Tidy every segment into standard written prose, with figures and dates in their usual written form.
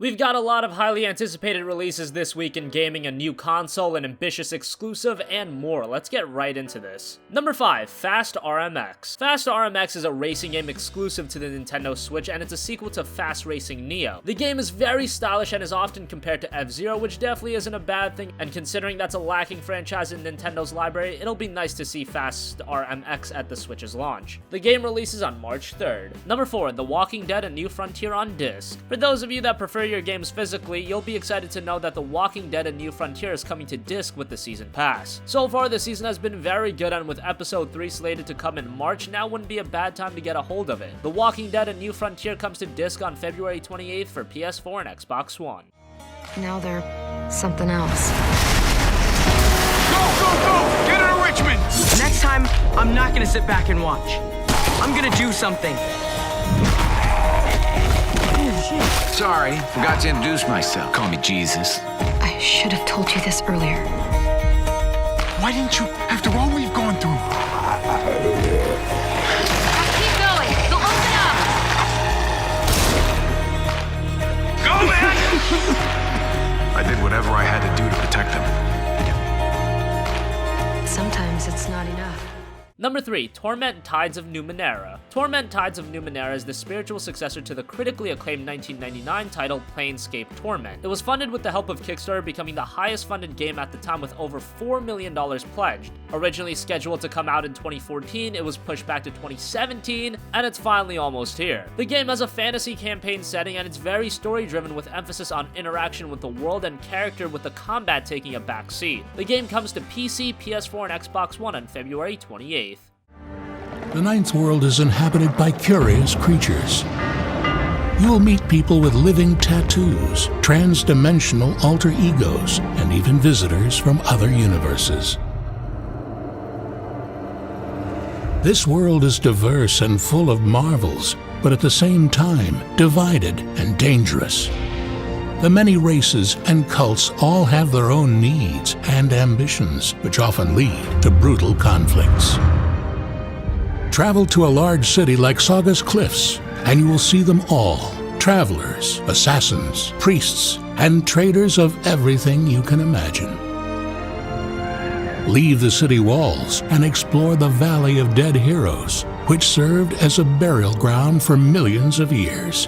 We've got a lot of highly anticipated releases this week in gaming, a new console, an ambitious exclusive, and more. Let's get right into this. Number 5, Fast RMX. Fast RMX is a racing game exclusive to the Nintendo Switch, and it's a sequel to Fast Racing Neo. The game is very stylish and is often compared to F-Zero, which definitely isn't a bad thing, and considering that's a lacking franchise in Nintendo's library, it'll be nice to see Fast RMX at the Switch's launch. The game releases on March 3rd. Number 4, The Walking Dead: A New Frontier on disc. For those of you that prefer your games physically, you'll be excited to know that The Walking Dead: A New Frontier is coming to disc with the season pass. So far, the season has been very good, and with episode 3 slated to come in March, now wouldn't be a bad time to get a hold of it. The Walking Dead: A New Frontier comes to disc on February 28th for PS4 and Xbox One. Now they're something else. Go, go, go! Get her to Richmond! Next time, I'm not gonna sit back and watch. I'm gonna do something. Sorry, forgot to introduce myself. Call me Jesus. I should have told you this earlier. Why didn't you, after all we've gone through? Keep going. They'll open up. Go, man! I did whatever I had to do to protect them. Sometimes it's not enough. Number 3, Torment Tides of Numenera. Torment Tides of Numenera is the spiritual successor to the critically acclaimed 1999 title Planescape Torment. It was funded with the help of Kickstarter, becoming the highest funded game at the time with over $4 million pledged. Originally scheduled to come out in 2014, it was pushed back to 2017, and it's finally almost here. The game has a fantasy campaign setting, and it's very story-driven with emphasis on interaction with the world and character, with the combat taking a back seat. The game comes to PC, PS4, and Xbox One on February 28th. The ninth world is inhabited by curious creatures. You will meet people with living tattoos, trans-dimensional alter egos, and even visitors from other universes. This world is diverse and full of marvels, but at the same time, divided and dangerous. The many races and cults all have their own needs and ambitions, which often lead to brutal conflicts. Travel to a large city like Saga's Cliffs, and you will see them all. Travelers, assassins, priests, and traders of everything you can imagine. Leave the city walls and explore the Valley of Dead Heroes, which served as a burial ground for millions of years.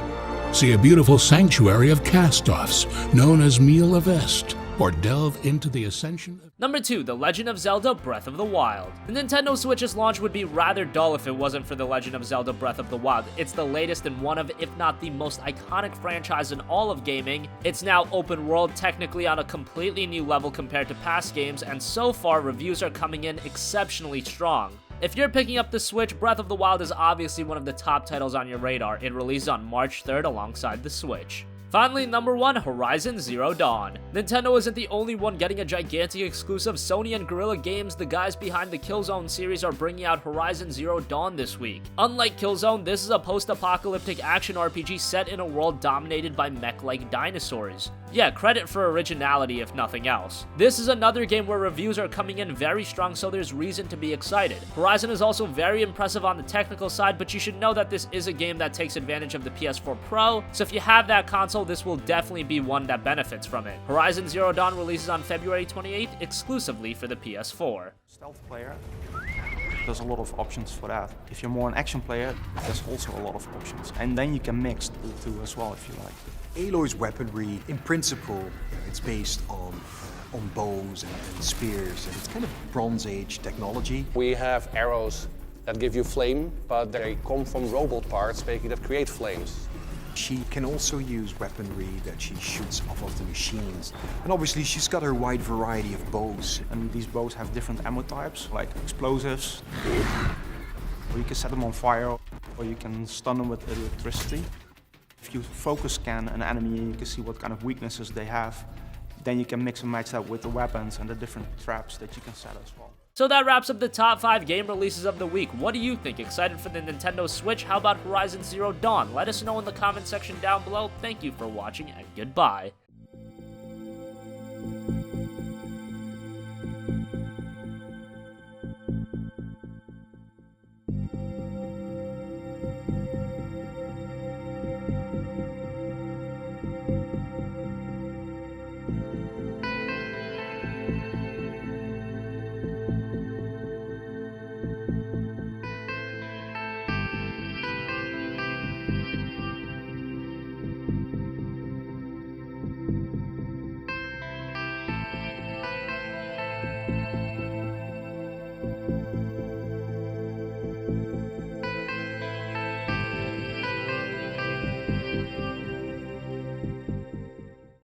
See a beautiful sanctuary of cast-offs known as Meal of Est, or delve into the ascension of... Number 2, The Legend of Zelda: Breath of the Wild. The Nintendo Switch's launch would be rather dull if it wasn't for The Legend of Zelda: Breath of the Wild. It's the latest in one of, if not the most iconic franchise in all of gaming. It's now open world, technically on a completely new level compared to past games, and so far reviews are coming in exceptionally strong. If you're picking up the Switch, Breath of the Wild is obviously one of the top titles on your radar. It released on March 3rd alongside the Switch. Finally, number 1, Horizon Zero Dawn. Nintendo isn't the only one getting a gigantic exclusive. Sony and Guerrilla Games, the guys behind the Killzone series, are bringing out Horizon Zero Dawn this week. Unlike Killzone, this is a post-apocalyptic action RPG set in a world dominated by mech-like dinosaurs. Yeah, credit for originality if nothing else. This is another game where reviews are coming in very strong, so there's reason to be excited. Horizon is also very impressive on the technical side, but you should know that this is a game that takes advantage of the PS4 Pro, so if you have that console, this will definitely be one that benefits from it. Horizon Zero Dawn releases on February 28th exclusively for the PS4. Stealth player, there's a lot of options for that. If you're more an action player, there's also a lot of options. And then you can mix the two as well if you like. Aloy's weaponry, in principle, it's based on bows and spears, and it's kind of Bronze Age technology. We have arrows that give you flame, but they come from robot parts making that create flames. She can also use weaponry that she shoots off of the machines. And obviously she's got her wide variety of bows. And these bows have different ammo types, like explosives, or you can set them on fire, or you can stun them with electricity. If you focus scan an enemy and you can see what kind of weaknesses they have, then you can mix and match that with the weapons and the different traps that you can set as well. So that wraps up the top 5 game releases of the week. What do you think? Excited for the Nintendo Switch? How about Horizon Zero Dawn? Let us know in the comment section down below. Thank you for watching, and goodbye.